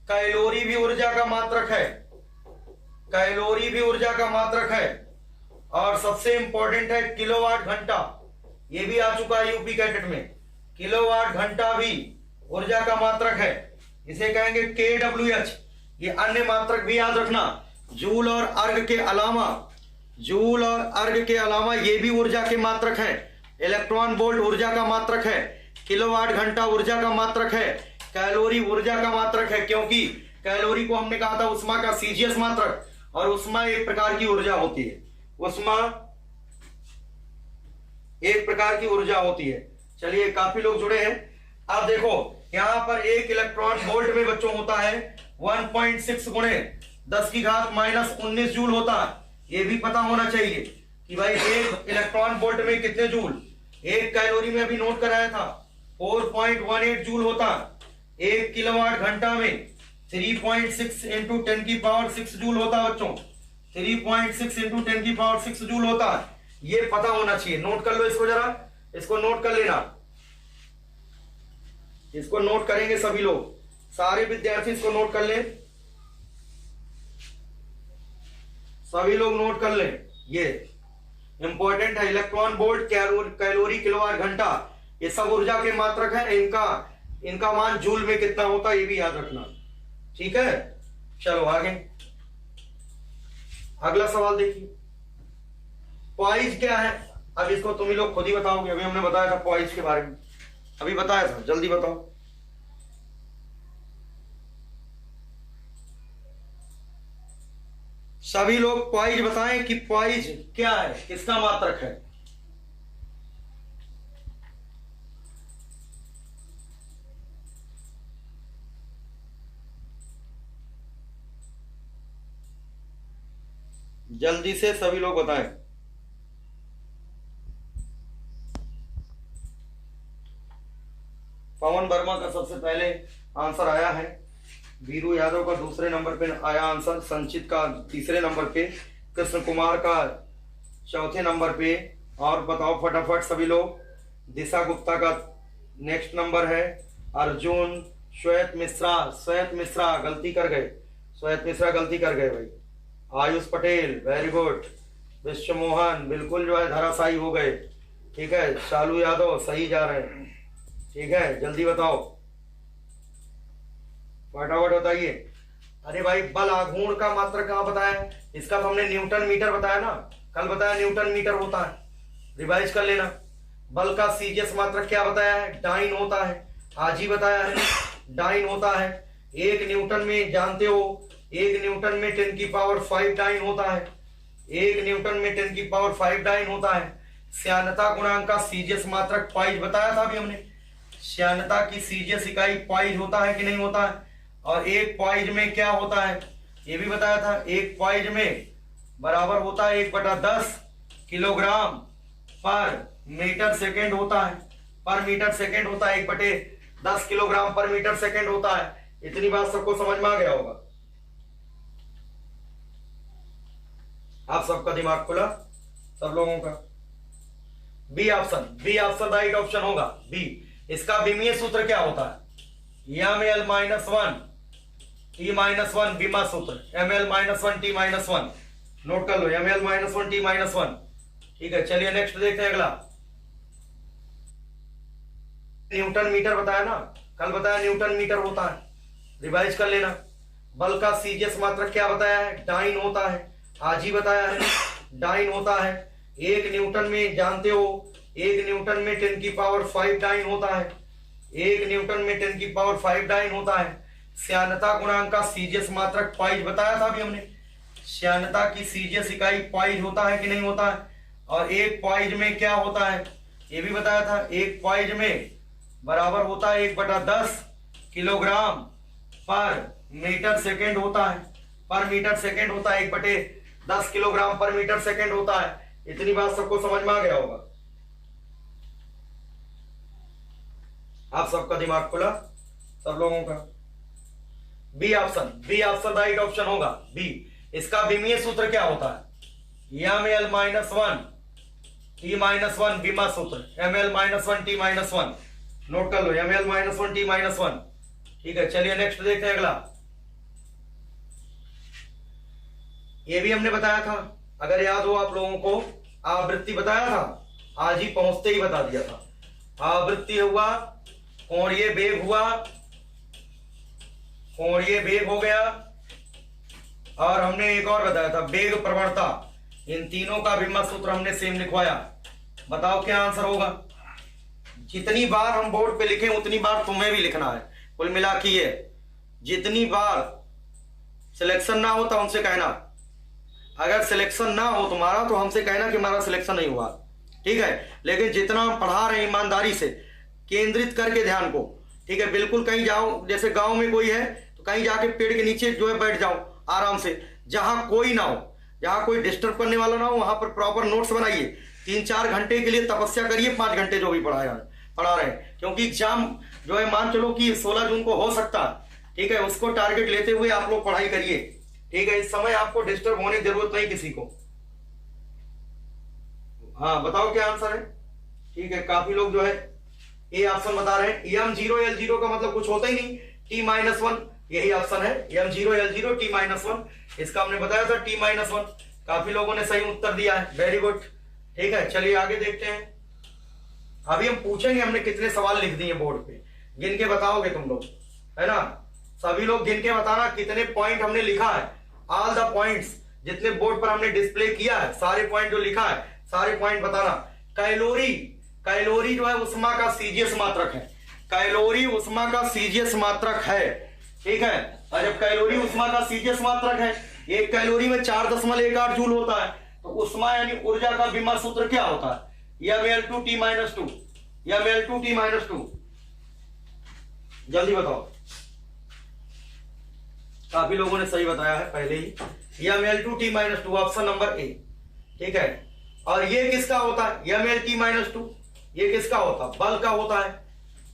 कैलोरी भी ऊर्जा का मात्रक है। कैलोरी भी ऊर्जा का मात्रक है। और सबसे इंपॉर्टेंट है किलोवाट घंटा। ये भी आ चुका है यूपी कैडेट में। किलोवाट घंटा भी ऊर्जा का मात्रक है। इसे कहेंगे KWH। ये अन्य मात्रक भी याद रखना। जूल और अर्ग के अलावा, जूल और अर्ग के अलावा ये भी ऊर्जा के मात्रक है। इलेक्ट्रॉन वोल्ट ऊर्जा का मात्रक है। किलोवाट घंटा ऊर्जा का मात्रक है। कैलोरी ऊर्जा का मात्रक है, क्योंकि कैलोरी को हमने कहा था उष्मा का सीजीएस मात्रक, और उष्मा एक प्रकार की ऊर्जा होती है। उष्मा एक प्रकार की ऊर्जा होती है। चलिए, काफी लोग जुड़े हैं। अब देखो यहां पर एक इलेक्ट्रॉन वोल्ट में बच्चों होता है 1.6 गुणे 10 की घात -19 जूल होता है। ये भी पता होना चाहिए कि भाई एक इलेक्ट्रॉन वोल्ट में कितने जूल। एक कैलोरी में अभी नोट कराया था 4.18 जूल होता है। एक किलोवाट घंटा में 3.6 इंटू 10 की पावर 6 जूल होता है बच्चों। 3.6 इंटू 10 की पावर 6 जूल होता है। ये पता होना चाहिए। नोट कर लो इसको, जरा इसको नोट कर लेना। इसको नोट करेंगे सभी लोग, सारे विद्यार्थी इसको नोट कर लें। सभी लोग नोट कर लें, ये इंपॉर्टेंट है। इलेक्ट्रॉन वोल्ट, कैलोरी, किलोवाट घंटा, ये सब ऊर्जा के मात्रक है। इनका मान जूल में कितना होता है ये भी याद रखना। ठीक है, चलो आगे अगला सवाल देखिए। पॉइज क्या है? अब इसको तुम ही लोग खुद ही बताओगे। अभी हमने बताया था पॉइज के बारे में, अभी बताया था, जल्दी बताओ। सभी लोग पॉइज बताएं कि पॉइज क्या है, किसका मात्रक है। जल्दी से सभी लोग बताएं। पवन वर्मा का सबसे पहले आंसर आया है। वीरू यादव का दूसरे नंबर पे आया आंसर। संचित का तीसरे नंबर पे। कृष्ण कुमार का चौथे नंबर पे। और बताओ फटाफट सभी लोग। दिशा गुप्ता का नेक्स्ट नंबर है। अर्जुन, श्वेत मिश्रा, श्वेत मिश्रा गलती कर गए, श्वेत मिश्रा गलती कर गए भाई। Ayush Patel very good. विश्व मोहन बिल्कुल जो है धराशायी हो गए। ठीक है, शालू यादव सही जा रहे हैं। ठीक है, जल्दी बताओ, फटाफट बताइए। अरे भाई, बल आघूर्ण का मात्रक कहाँ बताया? इसका तो हमने न्यूटन मीटर बताया ना, कल बताया न्यूटन मीटर होता है। रिवाइज कर लेना। बल का सीजीएस मात्रक क्या बताया है? डाइन होता है। आज ही बताया है, डाइन होता है। 1 न्यूटन में जानते हो, 1 न्यूटन में 10 की पावर 5 डाइन होता है। 1 न्यूटन में 10 की पावर 5 डाइन होता है। श्यानता गुणांक का सीजीएस मात्रक पाइज बताया था अभी हमने। श्यानता की सीजीएस इकाई पाइज होता है कि नहीं होता है? और एक पाइज में क्या होता है ये भी बताया था। एक पाइज में बराबर होता है 1/10 किलोग्राम पर मीटर सेकेंड होता है। पर मीटर सेकेंड होता है 1/10 किलोग्राम पर मीटर सेकेंड होता है। इतनी बात सबको समझ में आ गया होगा। आप सबका दिमाग खुला, सब लोगों का। बी ऑप्शन राइट ऑप्शन होगा। बी। इसका विमीय सूत्र क्या होता है? ml-1 T-1 विमा सूत्र ml-1 T-1। नोट कर लो, ml-1 T-1। ठीक है, चलिए नेक्स्ट देखते हैं अगला। न्यूटन मीटर बताया ना, कल बताया न्यूटन मीटर होता है, रिवाइज कर लेना। बल का सीजीएस मात्रक क्या बताया है, डाइन होता है, आज ही बताया है, डाइन होता है। 1 न्यूटन में जानते हो 1 न्यूटन में 10⁵ डाइन होता है, 1 न्यूटन में 10⁵ डाइन होता है। श्यानता गुणांक का सीजीएस मात्रक पाइज बताया था अभी हमने, श्यानता की सीजीएस इकाई पाइज होता है कि नहीं होता है, और 1 पाइज में क्या होता है ये भी बताया था, 1 पाइज में बराबर होता है 1/10 किलोग्राम पर मीटर सेकेंड होता है, पर मीटर सेकेंड होता है, 1/10 किलोग्राम पर मीटर सेकेंड होता है। इतनी बात सबको समझ में आ गया होगा, आप सबका दिमाग खुला सब लोगों का। बी ऑप्शन राइट ऑप्शन होगा बी। इसका विमीय सूत्र क्या होता है, ml-1 T-1 विमा सूत्र, ml-1 T-1, नोट कर लो, ml-1 T-1। ठीक है, चलिए नेक्स्ट देखते हैं अगला। ये भी हमने बताया था, अगर याद हो आप लोगों को, आवृत्ति बताया था, आज ही पहुंचते ही बता दिया था। आवृत्ति हुआ, कोणीय वेग हुआ, कोणीय वेग हो गया, और हमने एक और बताया था वेग प्रवणता। इन तीनों का विमा सूत्र हमने सेम लिखवाया। बताओ क्या आंसर होगा। जितनी बार हम बोर्ड पे लिखें उतनी बार तुम्हें भी लिखना है, कुल मिला के ये जितनी बार सिलेक्शन ना हो तो हमसे कहना, अगर सिलेक्शन ना हो तुम्हारा तो हमसे कहना कि हमारा सिलेक्शन नहीं हुआ, ठीक है। लेकिन जितना हम पढ़ा रहे हैं ईमानदारी से, केंद्रित करके ध्यान को, ठीक है। बिल्कुल कहीं जाओ, जैसे गांव में कोई है तो कहीं जाके पेड़ के नीचे जो है बैठ जाओ आराम से, जहां कोई ना हो, जहां कोई डिस्टर्ब करने वाला ना हो, वहां पर प्रॉपर नोट्स बनाइए। 3-4 घंटे के लिए तपस्या करिए, 5 घंटे जो भी पढ़ा रहे हैं, क्योंकि एग्जाम जो है मान चलो कि 16 जून को हो सकता है, ठीक है। उसको टारगेट लेते हुए आप लोग पढ़ाई करिए, ठीक है। इस समय आपको डिस्टर्ब होने की जरूरत नहीं किसी को। हाँ बताओ क्या आंसर है, ठीक है। काफी लोग जो है ये ऑप्शन बता रहे हैं। m0 l0 का मतलब कुछ होता ही नहीं, T-1, यही ऑप्शन है, m0 l0 T-1। इसका हमने बताया था T-1। काफी लोगों ने सही उत्तर दिया है, वेरी गुड, ठीक है। चलिए आगे देखते हैं। अभी हम पूछेंगे हमने कितने सवाल लिख दिए बोर्ड पे, गिन के बताओगे तुम लोग, है ना। सभी लोग गिन के बताना कितने पॉइंट हमने लिखा है। ऑल द पॉइंट्स जितने बोर्ड पर हमने डिस्प्ले किया है, सारे पॉइंट जो लिखा है सारे पॉइंट बताना। कैलोरी जो है उष्मा का सीजीएस मात्रक है, कैलोरी उष्मा का सीजीएस मात्रक है, ठीक है। और जब कैलोरी उष्मा का सीजीएस मात्रक है, एक कैलोरी में 4.18 जूल होता है, तो उष्मा यानी ऊर्जा का विमा सूत्र क्या होता है, ml2 T-2, ml2 T-2। जल्दी बताओ, काफी लोगों ने सही बताया है पहले ही, ml2 T-2 option number A, ठीक है। और ये किसका होता है, ml-T-2, ये किसका होता है, बल का होता है,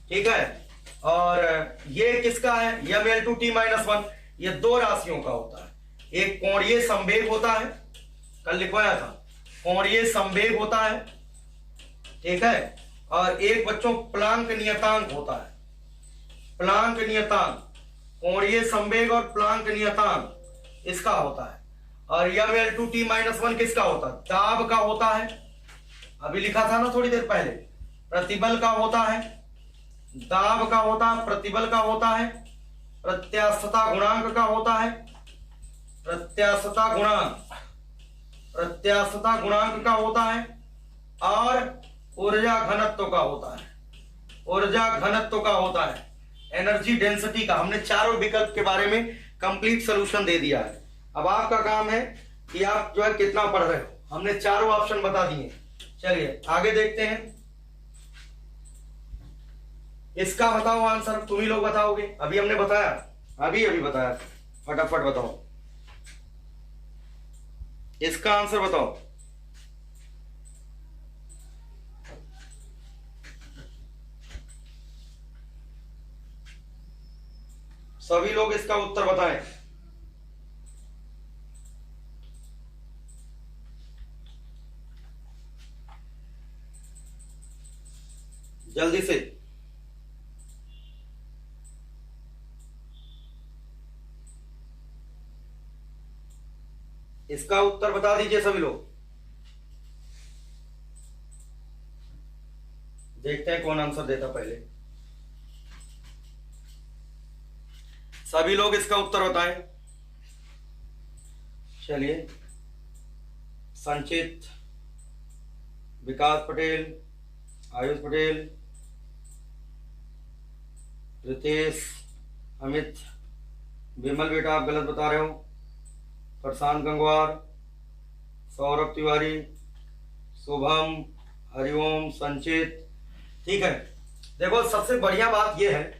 ठीक है। और ये किसका है, ml2 T-1, ये 2 राशियों का होता है। एक कोणीय संवेग होता है, कल लिखवाया था, कोणीय संवेग होता है, ठीक है। और एक बच्चों प्लांक नियतांक होता है, प्लांक नियतांक, कोणीय संवेग और प्लांक नियतांक इसका होता है। और ml2 T-1 किसका होता है, दाब का होता है, अभी लिखा था ना थोड़ी देर पहले, प्रतिबल का होता है, दाब का होता है, प्रतिबल का होता है, प्रत्यास्थता गुणांक का होता है, प्रत्यास्थता गुणांक का होता है, और ऊर्जा घनत्व का होता है, ऊर्जा घनत्व का होता है, एनर्जी डेंसिटी का। हमने चारों विकल्प के बारे में कंप्लीट सॉल्यूशन दे दिया है। अब आपका काम है कि आप जो है कितना पढ़ रहे हो, हमने चारों ऑप्शन बता दिए। चलिए आगे देखते हैं, इसका बताओ आंसर, तुम ही लोग बताओगे, अभी हमने बताया, अभी बताया, फटाफट बताओ इसका आंसर बताओ। सभी लोग इसका उत्तर बताएं, जल्दी से। इसका उत्तर बता दीजिए सभी लोग, देखते हैं कौन आंसर देता पहले। सभी लोग इसका उत्तर बताएं। चलिए, संचित, विकास पटेल, आयुष पटेल, रितेश, अमित, विमल बेटा आप गलत बता रहे हो, प्रशांत गंगवार, सौरभ तिवारी, शुभम, हरिओम, संचित। ठीक है, देखो सबसे बढ़िया बात यह है,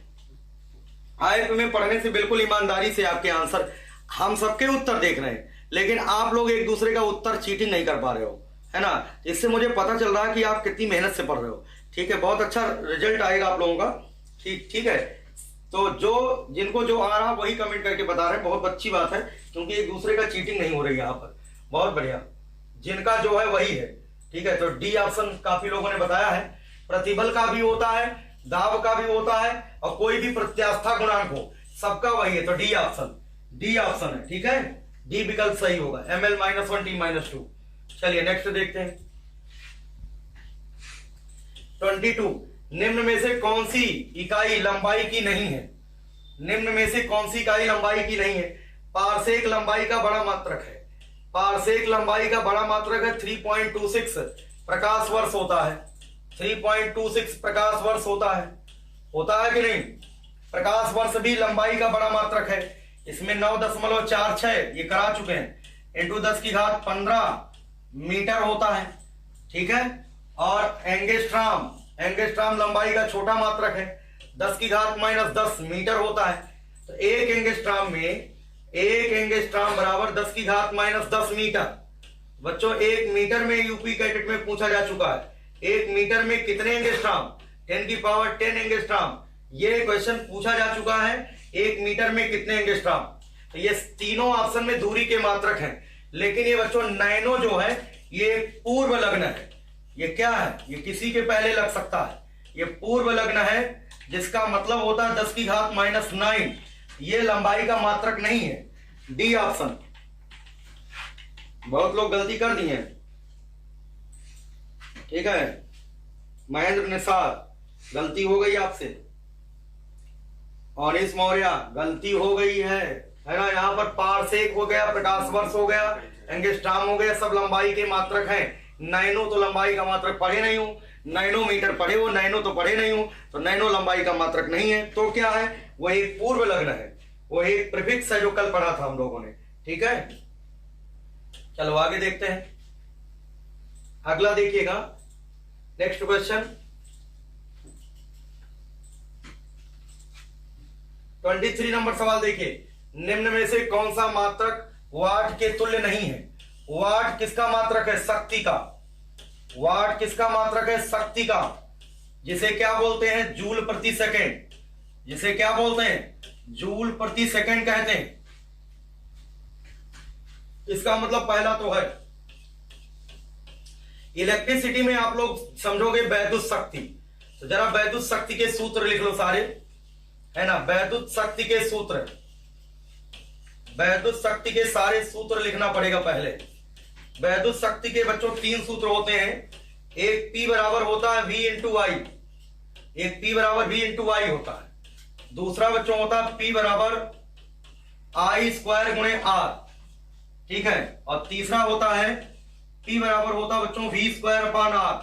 आईएमपी में पढ़ने से बिल्कुल ईमानदारी से आपके आंसर, हम सबके उत्तर देख रहे हैं, लेकिन आप लोग एक दूसरे का उत्तर चीटिंग नहीं कर पा रहे हो, है ना। इससे मुझे पता चल रहा है कि आप कितनी मेहनत से पढ़ रहे हो। ठीक है, बहुत अच्छा रिजल्ट आएगा आप लोगों का। ठीक है, तो जो जिनको जो आ रहा वही कमेंट करके बता रहे हैं, बहुत अच्छी बात है, क्योंकि एक दूसरे का चीटिंग नहीं हो रही है यहाँ पर। बहुत बढ़िया, जिनका जो है वही है। ठीक है, तो डी ऑप्शन काफी लोगों ने बताया है। प्रतिबल का भी होता है, दाब का भी होता है, और कोई भी प्रत्यास्था गुणांक हो, सबका वही है। तो डी ऑप्शन है। ठीक है, डी विकल्प सही होगा, ml-1 t-2। चलिए नेक्स्ट देखते हैं। 22, निम्न में से कौन सी इकाई लंबाई की नहीं है? निम्न में से कौन सी इकाई लंबाई की नहीं है? पारसेक लंबाई का बड़ा मात्रक है। पारसेक लंबाई का बड़ा मात्रक है 3.26 प्रकाश वर्ष होता है। 3.26 प्रकाश वर्ष होता है कि नहीं? प्रकाश वर्ष भी लंबाई का बड़ा मात्रक है। इसमें 9.46 ये करा चुके हैं, इंटू 10⁻15 मीटर होता है। ठीक है, और एंगस्ट्राम लंबाई का छोटा मात्रक है, 10⁻−10 मीटर होता है। तो एक एंगस्ट्राम बराबर 10⁻−10 मीटर। बच्चों, 1 मीटर में यूपी कैडेट में पूछा जा चुका है, 1 मीटर में कितने एंगस्ट्राम? 10⁻10 एंगस्ट्राम। ये क्वेश्चन पूछा जा चुका है, 1 मीटर में कितने एंगस्ट्राम। तो ये तीनों ऑप्शन में दूरी के मात्रक हैं, लेकिन ये बच्चों नैनो जो है ये पूर्व लग्न है। ये क्या है? ये किसी के पहले लग सकता है, ये पूर्व लग्न है, जिसका मतलब होता है 10⁻9। ये लंबाई का मात्रक नहीं है। D option. बहुत लोग गलती कर दिए हैं। ठीक है, महेंद्र निसार गलती हो गई आपसे, अनिश मौर्य गलती हो गई है ना। यहाँ पर पारसेक हो गया, प्रकाश वर्ष हो गया, एंगस्ट्राम हो गया, सब लंबाई के मात्रक हैं। नैनो तो लंबाई का मात्रक पढ़े नहीं हूं, नैनोमीटर पढ़े हो, नैनो तो पढ़े नहीं हूं, तो नैनो लंबाई का मात्रक नहीं है। तो क्या है? वो एक पूर्व लग्न है, वो एक प्रीफिक्स है जो कल पढ़ा था हम लोगों ने। ठीक है, चलो आगे देखते हैं। अगला देखिएगा, नेक्स्ट क्वेश्चन 23 नंबर सवाल देखिए। निम्न में से कौन सा मात्रक वाट के तुल्य नहीं है? वाट किसका मात्रक है? शक्ति का। वाट किसका मात्रक है? शक्ति का, जिसे क्या बोलते हैं? जूल प्रति सेकेंड। जिसे क्या बोलते हैं? जूल प्रति सेकेंड कहते हैं। इसका मतलब पहला तो है, इलेक्ट्रिसिटी में आप लोग समझोगे वैद्युत शक्ति, तो जरा वैद्युत शक्ति के सूत्र लिख लो सारे, है ना। वैद्युत शक्ति के सूत्र, वैद्युत शक्ति के सारे सूत्र लिखना पड़ेगा पहले। वैद्युत शक्ति के बच्चों 3 सूत्र होते हैं। एक P बराबर होता है V इंटू आई, एक P बराबर V इंटू आई होता है। दूसरा बच्चों होता है P बराबर I² गुणे R। ठीक है, और तीसरा होता है P बराबर होता है बच्चों V²/R।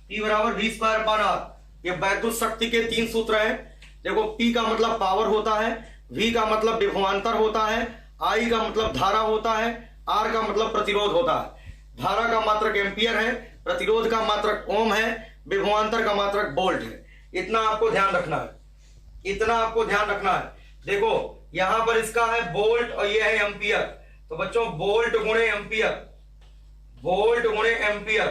P बराबर V²/R। ये वैद्युत शक्ति के 3 सूत्र हैं। देखो, P का मतलब पावर होता है, V का मतलब विभवांतर होता है, I का मतलब धारा होता है, R का मतलब प्रतिरोध होता है। धारा का मात्रक एम्पियर है, प्रतिरोध का मात्रक ओम है, विभवांतर का मात्रक वोल्ट है। इतना आपको ध्यान रखना है, इतना आपको ध्यान रखना है। देखो, यहां पर इसका है वोल्ट और ये है एम्पियर। तो बच्चों वोल्ट गुणे एम्पियर, वोल्ट गुणे एम्पियर,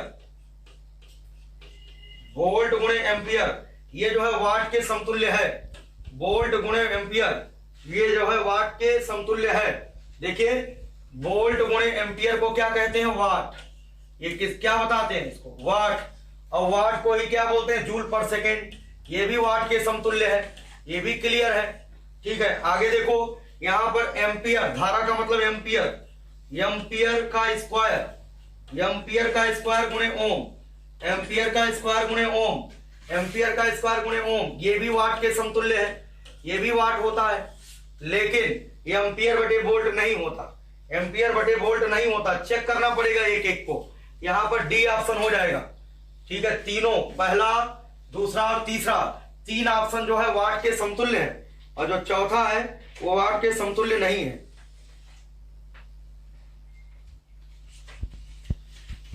वोल्ट गुणे एम्पियर, ये जो है वाट के समतुल्य है। वोल्ट गुणे एम्पियर ये जो है वाट के समतुल्य है। देखिए, वोल्ट गुणे एम्पियर को क्या कहते हैं? वाट। ये क्या बताते हैं इसको? वाट। और वाट को ही क्या बोलते हैं? जूल पर सेकेंड। ये भी वाट के समतुल्य है, ये भी क्लियर है। ठीक है, आगे देखो, यहां पर एम्पियर, धारा का मतलब एम्पियर, एम्पियर का स्क्वायर, एम्पियर का स्क्वायर गुणे ओम, एम्पियर का स्क्वायर गुणे ओम, एम्पियर का स्क्वायर गुणे ओम, ये भी वाट के समतुल्य है, ये भी वाट होता है। लेकिन एम्पियर बटे वोल्ट नहीं होता, एम्पियर बटे वोल्ट नहीं होता। चेक करना पड़ेगा एक एक को। यहां पर डी ऑप्शन हो जाएगा, ठीक है। तीनों, पहला, दूसरा और तीसरा, तीन ऑप्शन जो है वाट के समतुल्य है, और जो चौथा है वो वाट के समतुल्य नहीं है।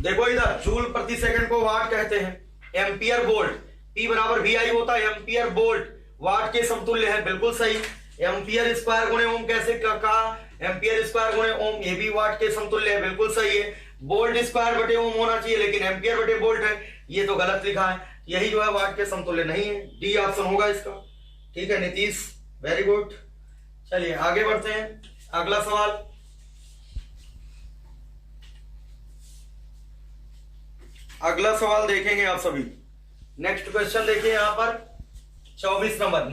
देखो इधर, जूल प्रति सेकंड को वाट कहते हैं, एम्पियर वोल्ट, P बराबर VI होता है, एम्पियर वोल्ट वाट के समतुल्य है, बिल्कुल सही। एम्पियर स्क्वायर गुणे ओम कैसे कहा, एम्पियर स्क्वायर गुणे ओम, ये भी वाट के समतुल्य है, बिल्कुल सही है। वोल्ट स्क्वायर बटे ओम होना चाहिए, लेकिन एम्पियर बटे वोल्ट है, ये तो गलत लिखा है, यही जो है वाट के समतुल्य नहीं है, डी ऑप्शन होगा इसका, ठीक है नीतीश, वेरी गुड। चलिए आगे बढ़ते हैं, अगला सवाल। अगला सवाल देखेंगे आप सभी। नेक्स्ट क्वेश्चन देखिए यहां पर 24 नंबर।